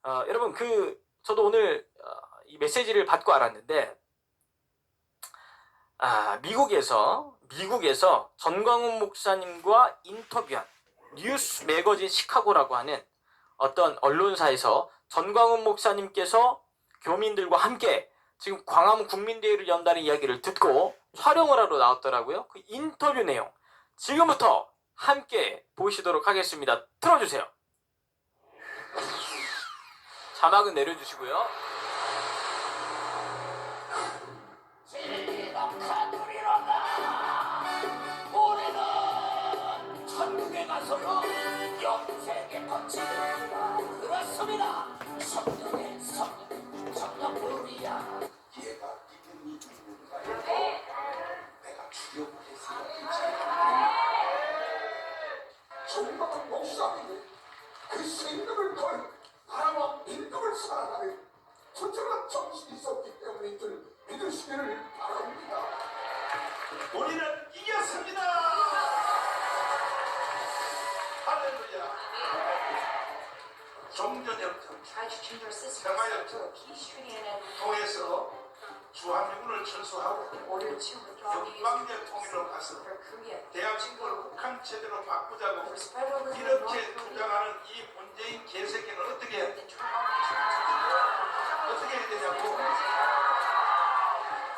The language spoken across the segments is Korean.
여러분 저도 오늘 이 메시지를 받고 알았는데 미국에서 전광훈 목사님과 인터뷰한 뉴스 매거진 시카고라고 하는 어떤 언론사에서 전광훈 목사님께서 교민들과 함께 지금 광화문 국민대회를 연다는 이야기를 듣고 촬영을 하러 나왔더라고요. 그 인터뷰 내용 지금부터 함께 보시도록 하겠습니다. 틀어주세요. 자막은 내려주시고요. 우리는 천국에 가서도 영생의 법칙을 그렇습니다. 성령의 성령뿐이야. 얘가 믿음이 누군가요? 내가 죽여보겠어. 정말 목사님이 그 생명을 걸 나라와 민족을 사랑하는 투철한 정신이 있었기 때문인 줄 믿으시기를 바랍니다. 우리는 이겼습니다. 할렐루야. 종전협정, 평화협정 통해서 주한미군을 철수하고 역방제 통일로 가서 대한민국을 북한체제로 바꾸자고 이렇게 주장하는 이 문재인 개새끼는 어떻게 해야 되냐고.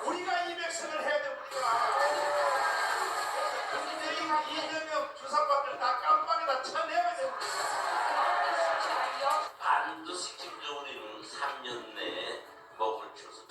우리가 이 백성을 해야 돼. 우리가 문재인, 이재명 주사파들 다 깜빵에다 쳐내야 돼. 반드시 김정은이는 3년 내에 먹을 주스.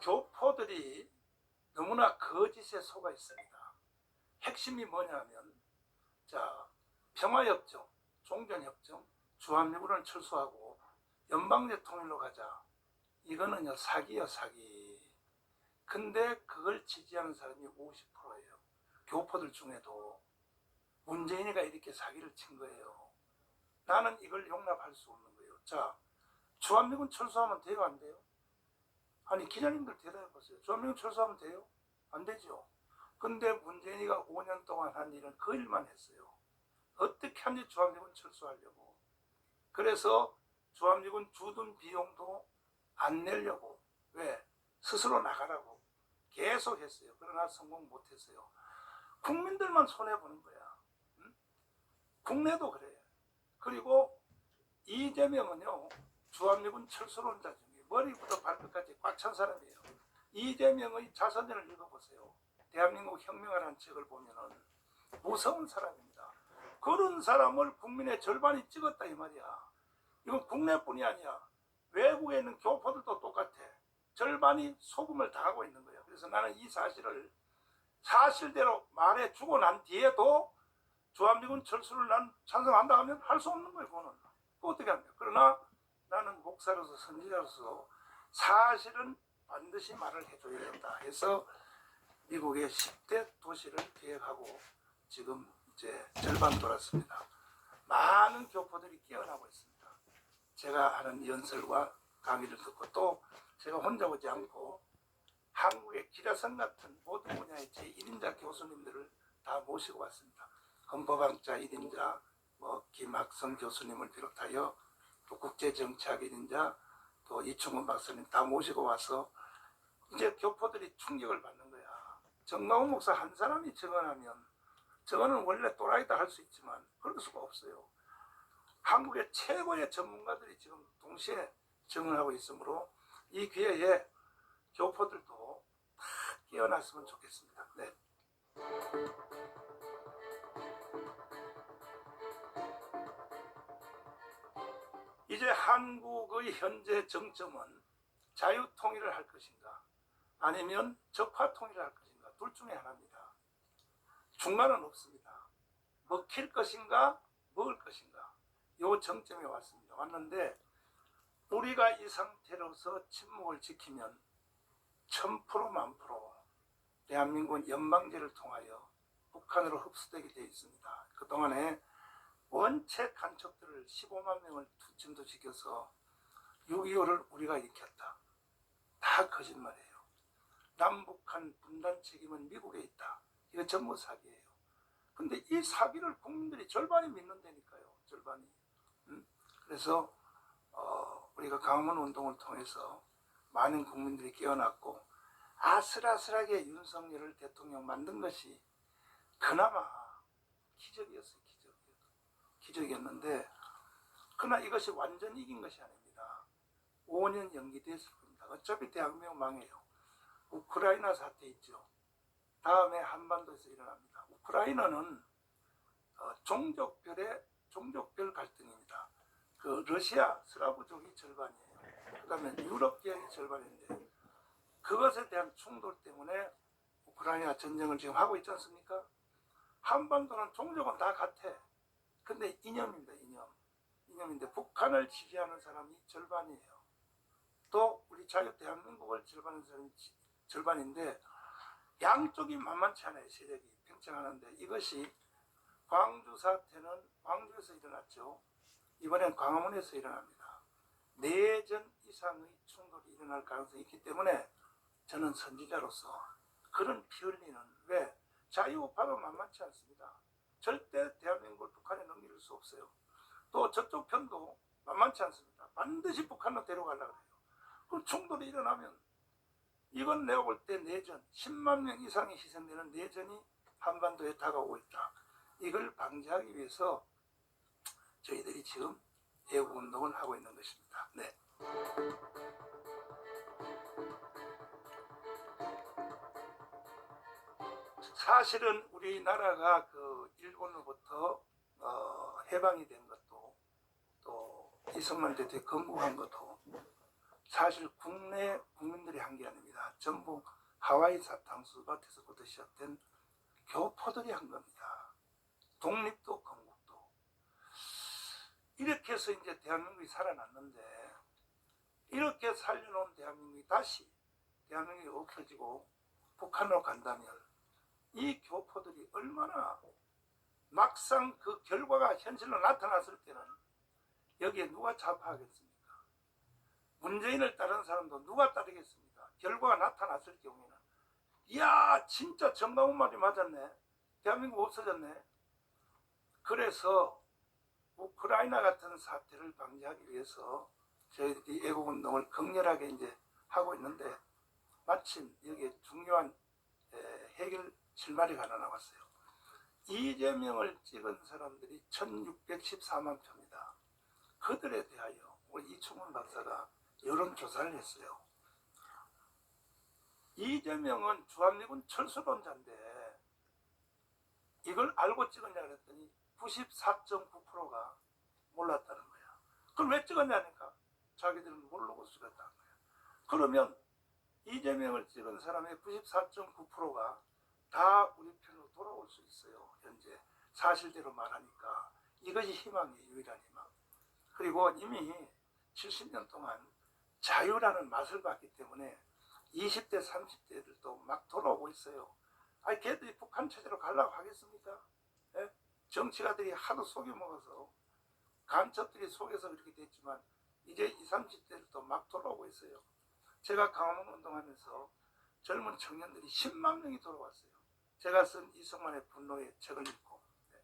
교포들이 너무나 거짓에 속아 있습니다. 핵심이 뭐냐면, 평화협정, 종전협정, 주한미군을 철수하고 연방제 통일로 가자. 이거는요, 사기야, 사기. 근데 그걸 지지하는 사람이 50%예요. 교포들 중에도. 문재인이가 이렇게 사기를 친 거예요. 나는 이걸 용납할 수 없는 거예요. 주한미군 철수하면 돼요, 안 돼요? 아니, 기자님들 대답해보세요. 주한미군 철수하면 돼요? 안 되죠. 근데 문재인이가 5년 동안 한 일은 그 일만 했어요. 어떻게 하는지 주한미군 철수하려고. 그래서 주한미군 주둔 비용도 안 내려고. 왜? 스스로 나가라고 계속 했어요. 그러나 성공 못했어요. 국민들만 손해보는 거야. 응? 국내도 그래. 그리고 이재명은요, 주한미군 철수론자 중에 머리부터 발끝까지 꽉 찬 사람이에요. 이재명의 자서전을 읽어보세요. 대한민국 혁명을 한 책을 보면은 무서운 사람입니다. 그런 사람을 국민의 절반이 찍었다 이 말이야. 이건 국내뿐이 아니야. 외국에 있는 교포들도 똑같아. 절반이 소금을 당하고 있는 거예요. 그래서 나는 이 사실을 사실대로 말해주고 난 뒤에도 주한미군 철수를 난 찬성한다 하면 할 수 없는 거예요. 그거는. 그거 어떻게 합니까? 그러나 나는 목사로서 선지자로서 사실은 반드시 말을 해줘야 된다 해서 미국의 10대 도시를 계획하고 지금 이제 절반 돌았습니다. 많은 교포들이 깨어나고 있습니다. 제가 하는 연설과 강의를 듣고 또 제가 혼자 오지 않고 한국의 기라성 같은 모든 분야의 제1인자 교수님들을 다 모시고 왔습니다. 헌법학자 1인자, 김학성 교수님을 비롯하여 또 국제정치학 1인자, 또 이충훈 박사님 다 모시고 와서 이제 교포들이 충격을 받는 거야. 전광훈 목사 한 사람이 증언하면 저거는 원래 또라이다 할 수 있지만 그럴 수가 없어요. 한국의 최고의 전문가들이 지금 동시에 증언하고 있으므로 이 기회에 교포들도 다 깨어났으면 좋겠습니다. 네. 이제 한국의 현재 정점은 자유통일을 할 것인가 아니면 적화통일을 할 것인가 둘 중에 하나입니다. 중간은 없습니다. 먹힐 것인가 먹을 것인가 요 정점에 왔습니다. 왔는데 우리가 이 상태로서 침묵을 지키면 1000% 만프로 대한민국은 연방제를 통하여 북한으로 흡수되게 되어 있습니다. 그동안에 원체 간첩들을 15만 명을 침투시켜서 6.25를 우리가 일으켰다. 다 거짓말이에요. 남북한 분단 책임은 미국에 있다. 이거 전부 사기예요. 근데 이 사기를 국민들이 절반이 믿는다니까요. 절반이. 그래서 우리가 광화문 운동을 통해서 많은 국민들이 깨어났고 아슬아슬하게 윤석열을 대통령 만든 것이 그나마 기적이었어요. 기적이었는데 그러나 이것이 완전 이긴 것이 아닙니다. 5년 연기됐을 겁니다. 어차피 대한민국 망해요. 우크라이나 사태 있죠. 다음에 한반도에서 일어납니다. 우크라이나는 종족별 갈등입니다. 그 러시아 슬라브족이 절반이에요. 그다음에 유럽 지역이 절반인데 그것에 대한 충돌 때문에 우크라이나 전쟁을 지금 하고 있지 않습니까? 한반도는 종족은 다 같아. 근데 이념입니다. 이념인데 북한을 지지하는 사람이 절반이에요. 또 우리 자유 대한민국을 지지하는 사람이 절반인데 양쪽이 만만치 않아요. 세력이 팽창하는데 이것이 광주 사태는 광주에서 일어났죠. 이번엔 광화문에서 일어납니다. 내전 이상의 충돌이 일어날 가능성이 있기 때문에 저는 선지자로서 그런 피 흘리는 왜 자유우파도 만만치 않습니다. 절대 대한민국을 북한에 넘길 수 없어요. 또 저쪽 편도 만만치 않습니다. 반드시 북한으로 데려가려고 해요. 그럼 충돌이 일어나면 이건 내가 볼 때 내전 10만 명 이상이 희생되는 내전이 한반도에 다가오고 있다. 이걸 방지하기 위해서 저희들이 지금 애국운동을 하고 있는 것입니다. 네. 사실은 우리나라가 그 일본으로부터 해방이 된 것도 또 이승만 대통령이 건국한 것도 사실 국내 국민들이 한 게 아닙니다. 전부 하와이 사탕수밭에서부터 시작된 교포들이 한 겁니다. 독립도 건국도. 이렇게 해서 이제 대한민국이 살아났는데 이렇게 살려놓은 대한민국이 다시 대한민국이 없어지고 북한으로 간다면 이 교포들이 얼마나 막상 그 결과가 현실로 나타났을 때는 여기에 누가 좌파하겠습니까? 문재인을 따르는 사람도 누가 따르겠습니까? 결과가 나타났을 경우에는 이야 진짜 정강훈 말이 맞았네. 대한민국 없어졌네. 그래서 우크라이나 같은 사태를 방지하기 위해서 저희들이 애국운동을 격렬하게 이제 하고 있는데 마침 여기에 중요한 해결 실마리가 하나 나왔어요. 이재명을 찍은 사람들이 1614만 표입니다. 그들에 대하여 우리 이충훈 박사가 여론조사를 했어요. 이재명은 주한미군 철수론자인데 이걸 알고 찍었냐 그랬더니 94.9%가 몰랐다는 거야. 그걸 왜 찍었냐니까 자기들은 모르고 찍었다는 거야. 그러면 이재명을 찍은 사람의 94.9%가 다 우리 편으로 돌아올 수 있어요. 현재 사실대로 말하니까 이것이 희망이에요. 유일한 희망. 그리고 이미 70년 동안 자유라는 맛을 봤기 때문에 20대 30대들도 막 돌아오고 있어요. 아니 걔들이 북한 체제로 가려고 하겠습니까? 예? 정치가들이 하도 속여먹어서 간첩들이 속여서 그렇게 됐지만 이제 20, 30대들도 막 돌아오고 있어요. 제가 광화문 운동하면서 젊은 청년들이 10만 명이 돌아왔어요. 제가 쓴 이승만의 분노의 책을 읽고. 네.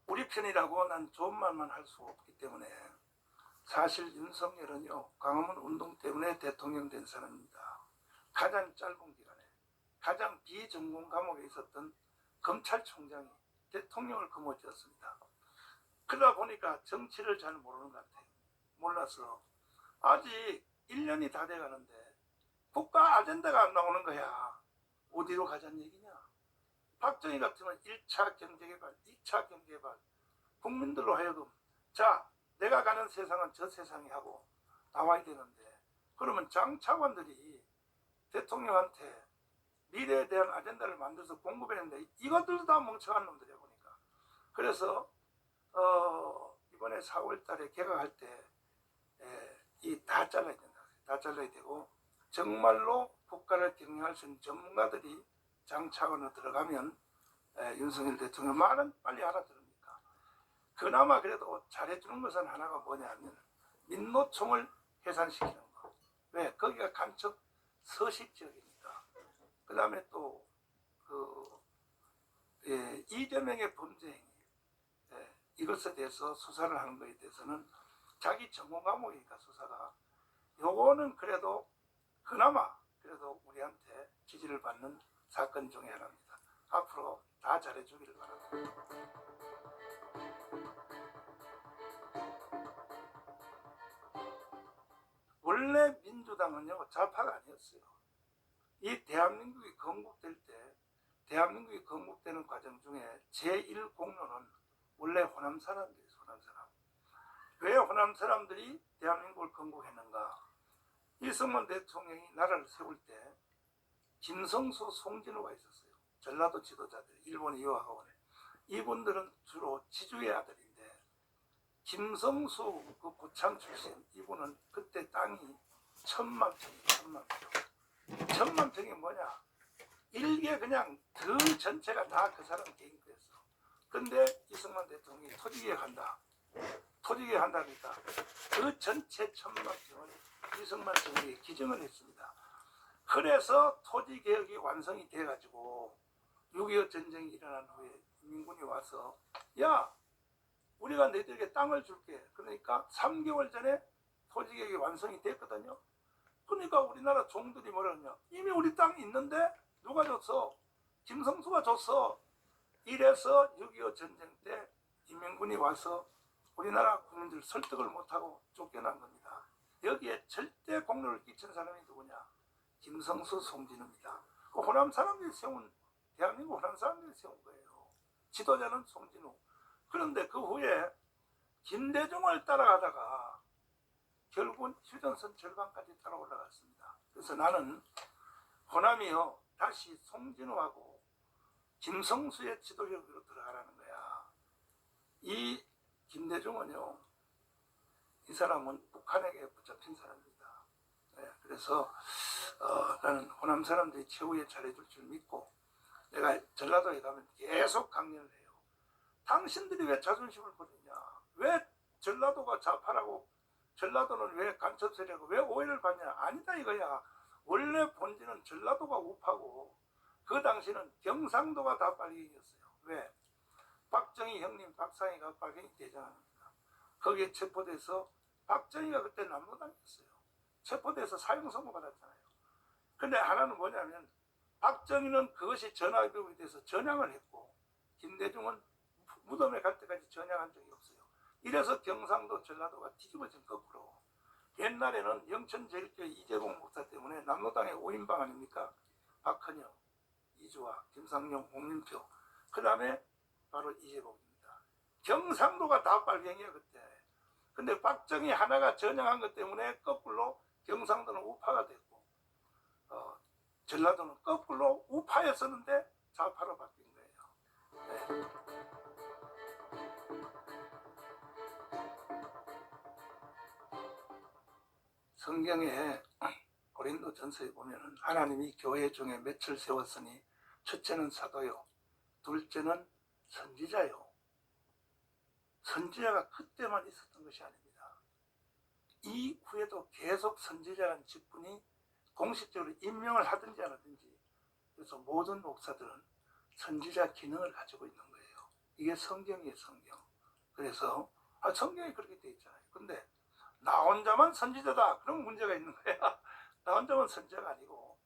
우리 편이라고 난 좋은 말만 할 수 없기 때문에 사실 윤석열은요 광화문 운동 때문에 대통령 된 사람입니다. 가장 짧은 기간에 가장 비전공 감옥에 있었던 검찰총장이 대통령을 거머쥐었습니다. 그러다 보니까 정치를 잘 모르는 것 같아요. 몰라서 아직 1년이 다 돼가는데 국가 아젠다가 안 나오는 거야. 어디로 가자는 얘기냐. 박정희 같으면 1차 경제개발, 2차 경제개발 국민들로 하여금 자 내가 가는 세상은 저 세상이 하고 나와야 되는데 그러면 장 차관들이 대통령한테 미래에 대한 아젠다를 만들어서 공급했는데 이것들도 다 멍청한 놈들이야 보니까. 그래서 이번에 4월 달에 개각할 때 이 다 잘라야 된다. 다 잘라야 되고 정말로 국가를 경영할 수 있는 전문가들이 장차관으로 들어가면 윤석열 대통령 말은 빨리 알아들으니까. 그나마 그래도 잘해주는 것은 하나가 뭐냐면 민노총을 해산시키는 거. 왜? 거기가 간첩 서식 지역이니까. 그 다음에 또 이재명의 범죄 행위 이것에 대해서 수사를 하는 것에 대해서는 자기 전문 과목이니까 수사가 요거는 그래도 그나마 그래도 우리한테 지지를 받는 사건 중에 하나입니다. 앞으로 다 잘해주기를 바랍니다. 원래 민주당은요 좌파가 아니었어요. 이 대한민국이 건국될 때 대한민국이 건국되는 과정 중에 제1공로는 원래 호남 사람들이에요. 호남 사람. 왜 호남 사람들이 대한민국을 건국했는가? 이승만 대통령이 나라를 세울 때 김성수, 송진호가 있었어요. 전라도 지도자들, 일본에 유학하고 오네. 이분들은 주로 지주의 아들인데 김성수 그 고창 출신 이분은 그때 땅이 1000만 평이에요. 1000만 평. 1000만 평이 뭐냐? 일개 그냥 들 전체가 다 그 사람 개인 거였어. 근데 이승만 대통령이 토지개혁한다. 토지개혁한다니까 그 전체 1000만 평을 이승만 정부에 기증을 했습니다. 그래서 토지개혁이 완성이 돼가지고 6.25 전쟁이 일어난 후에 민군이 와서 야 우리가 너희들에게 땅을 줄게. 그러니까 3개월 전에 토지개혁이 완성이 됐거든요. 그러니까 우리나라 종들이 뭐라 그러냐. 이미 우리 땅이 있는데 누가 줬어? 김성수가 줬어. 이래서 6.25 전쟁 때 인민군이 와서 우리나라 국민들 설득을 못하고 쫓겨난 겁니다. 여기에 절대 공로를 끼친 사람이 누구냐? 김성수, 송진우입니다. 그 호남 사람들이 세운 대한민국 호남 사람들이 세운 거예요. 지도자는 송진우. 그런데 그 후에 김대중을 따라가다가 결국은 휴전선 절반까지 따라 올라갔습니다. 그래서 나는 호남이요 다시 송진우하고 김성수의 지도력으로 들어가라는 거야. 이 김대중은요 이 사람은 북한에게 붙잡힌 사람입니다. 그래서 나는 호남 사람들이 최후에 잘해줄 줄 믿고 내가 전라도에 가면 계속 강연을 해요. 당신들이 왜 자존심을 버리냐? 왜 전라도가 좌파라고 전라도는 왜 간첩 세력이고 왜 오해를 받냐? 아니다 이거야. 원래 본질은 전라도가 우파고 그 당시는 경상도가 다 빨갱이였어요. 왜? 박정희 형님 박상희가 빨갱이 대장입니다. 거기에 체포돼서 박정희가 그때 남로당이었어요. 체포돼서 사형 선고 받았잖아요. 근데 하나는 뭐냐면 박정희는 그것이 전화위복이 돼서 전향을 했고 김대중은 무덤에 갈 때까지 전향한 적이 없어요. 이래서 경상도 전라도가 뒤집어진 거꾸로. 옛날에는 영천제일교회 이재봉 목사 때문에 남로당의 5인방 아닙니까? 박헌영, 이주화, 김상용, 홍민표 그 다음에 바로 이재봉입니다. 경상도가 다 빨갱이야 그때. 근데 박정희 하나가 전향한 것 때문에 거꾸로 경상도는 우파가 됐고 전라도는 거꾸로 우파였었는데 좌파로 바뀐 거예요. 네. 성경에 고린도 전서에 보면은 하나님이 교회 중에 맺을 세웠으니 첫째는 사도요 둘째는 선지자요. 선지자가 그때만 있었던 것이 아닙니다. 이후에도 계속 선지자라는 직분이 공식적으로 임명을 하든지 안 하든지 그래서 모든 목사들은 선지자 기능을 가지고 있는 거예요. 이게 성경이에요. 성경. 그래서 성경이 그렇게 돼 있잖아요. 근데 나 혼자만 선지자다. 그럼 문제가 있는 거야. 나 혼자만 선지자가 아니고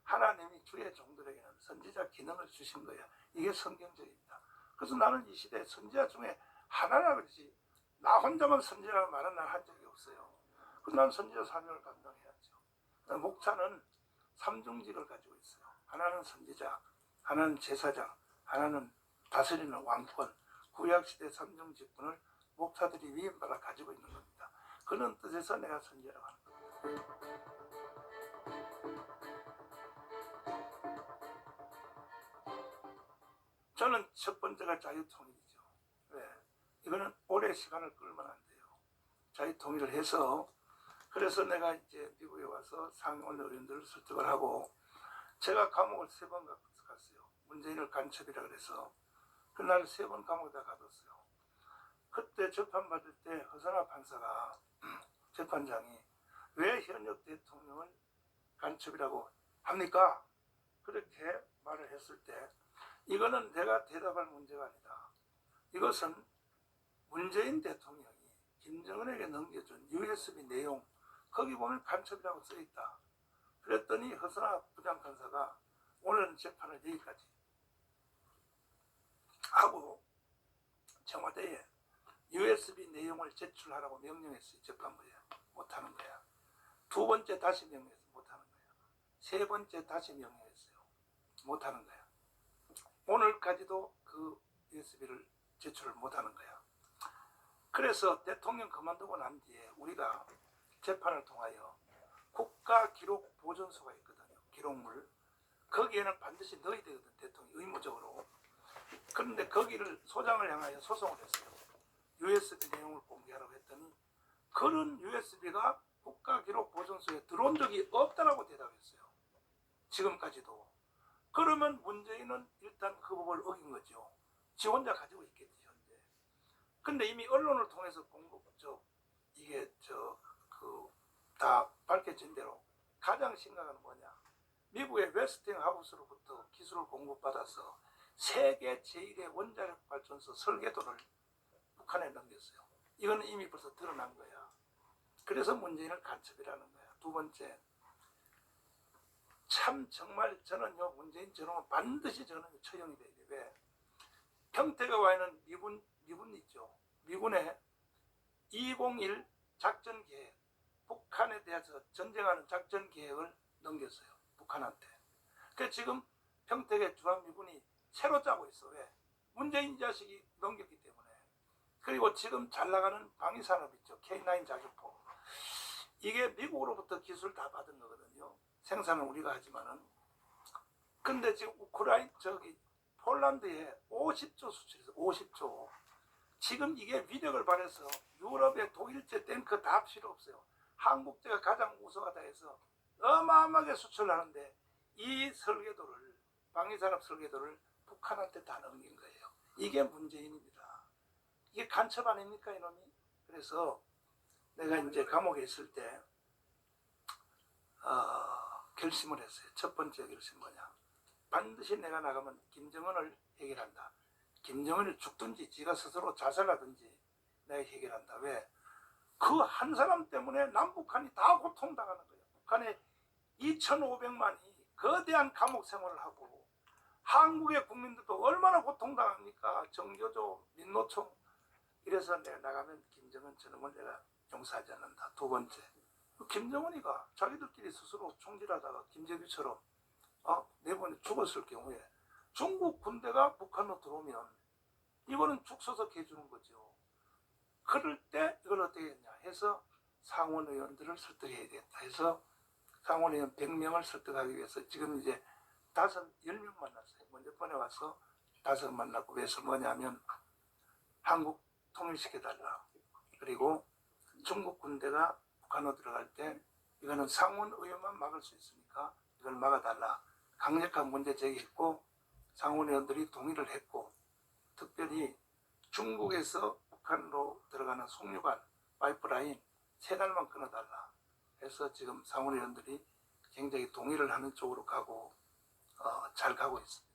하나님이 주의 종들에게는 선지자 기능을 주신 거야. 이게 성경적입니다. 그래서 나는 이 시대에 선지자 중에 하나라 그러지 나 혼자만 선지자라는 말은 난 한 적이 없어요. 그럼 난 선지자 사명을 감당해야죠. 목사는 삼중직을 가지고 있어요. 하나는 선지자, 하나는 제사장, 하나는 다스리는 왕권. 구약시대 삼중직분을 목사들이 위임받아 가지고 있는 겁니다. 그런 뜻에서 내가 선지자라고 하는 겁니다. 저는 첫 번째가 자유통일이죠. 왜? 이거는 오래 시간을 끌면 안 돼요. 자유통일을 해서 그래서 내가 이제 미국에 와서 상원 의원들을 설득을 하고 제가 감옥을 3번 갔어요. 문재인을 간첩이라 그래서 그날 3번 감옥에다 가뒀어요. 그때 재판받을 때 허선화 판사가 재판장이 왜 현역 대통령을 간첩이라고 합니까? 그렇게 말을 했을 때 이거는 내가 대답할 문제가 아니다. 이것은 문재인 대통령이 김정은에게 넘겨준 USB 내용 거기 보면 간첩이라고 써있다. 그랬더니 허선화 부장판사가 오늘 재판을 여기까지 하고 청와대에 USB 내용을 제출하라고 명령했어요. 재판부에. 못하는 거야. 2번째 다시 명령했어요. 못하는 거야. 3번째 다시 명령했어요. 못하는 거야. 오늘까지도 그 USB를 제출을 못하는 거야. 그래서 대통령 그만두고 난 뒤에 우리가 재판을 통하여 국가기록보존소가 있거든요. 기록물. 거기에는 반드시 넣어야 되거든. 대통령이 의무적으로. 그런데 거기를 소장을 향하여 소송을 했어요. USB 내용을 공개하라고 했더니 그런 USB가 국가기록보존소에 들어온 적이 없다라고 대답했어요. 지금까지도. 그러면 문재인은 일단 그 법을 어긴 거죠. 지 혼자 가지고 있겠지 현재. 근데 이미 언론을 통해서 이게 다 밝혀진 대로 가장 심각한 뭐냐? 미국의 웨스팅하우스로부터 기술을 공급받아서 세계 제1의 원자력 발전소 설계도를 북한에 넘겼어요. 이건 이미 벌써 드러난 거야. 그래서 문재인을 간첩이라는 거야. 2번째, 참 정말 저는요 문재인 저놈은 반드시 저는 처형이 돼야 돼. 왜? 평택에 와 있는 미군 있죠. 미군의 201 작전 계획, 북한에 대해서 전쟁하는 작전 계획을 넘겼어요. 북한한테. 그래서 지금 평택의 주한미군이 새로 짜고 있어. 왜? 문재인 자식이 넘겼기 때문에. 그리고 지금 잘 나가는 방위산업 있죠. K9 자주포. 이게 미국으로부터 기술 다 받은 거거든요. 생산은 우리가 하지만은. 근데 지금 폴란드에 50조 수출해서 50조. 지금 이게 위력을 발휘해서 유럽의 독일제 탱크 다 필요 없어요. 한국제가 가장 우수하다 해서 어마어마하게 수출하는데 이 설계도를 방위산업 설계도를 북한한테 다 넘긴 거예요. 이게 문재인입니다. 이게 간첩 아닙니까 이놈이? 그래서 내가 이제 감옥에 있을 때 결심을 했어요. 첫 번째 결심 뭐냐? 반드시 내가 나가면 김정은을 해결한다. 김정은이 죽든지 지가 스스로 자살하든지 내가 해결한다. 왜? 그 한 사람 때문에 남북한이 다 고통당하는 거예요. 북한에 2,500만이 거대한 감옥 생활을 하고 한국의 국민들도 얼마나 고통당합니까? 정교조, 민노총. 이래서 내가 나가면 김정은 저놈을 내가 용서하지 않는다. 2번째, 김정은이가 자기들끼리 스스로 총질하다가 김재규처럼 내보내 죽었을 경우에 중국 군대가 북한으로 들어오면 이거는 죽서서 해주는 거죠. 그럴 때 이걸 어떻게 했냐 해서 상원 의원들을 설득해야 되겠다 해서 상원 의원 100명을 설득하기 위해서 지금 이제 10명 만났어요. 먼저 번에 와서 5 만났고 왜서 뭐냐면 한국 통일시켜달라. 그리고 중국 군대가 북한으로 들어갈 때 이거는 상원 의원만 막을 수 있으니까 이걸 막아달라. 강력한 문제 제기했고 상원 의원들이 동의를 했고 특별히 중국에서 북한으로 들어가는 송유관 파이프라인 3달만 끊어달라 해서 지금 상원 의원들이 굉장히 동의를 하는 쪽으로 가고 잘 가고 있습니다.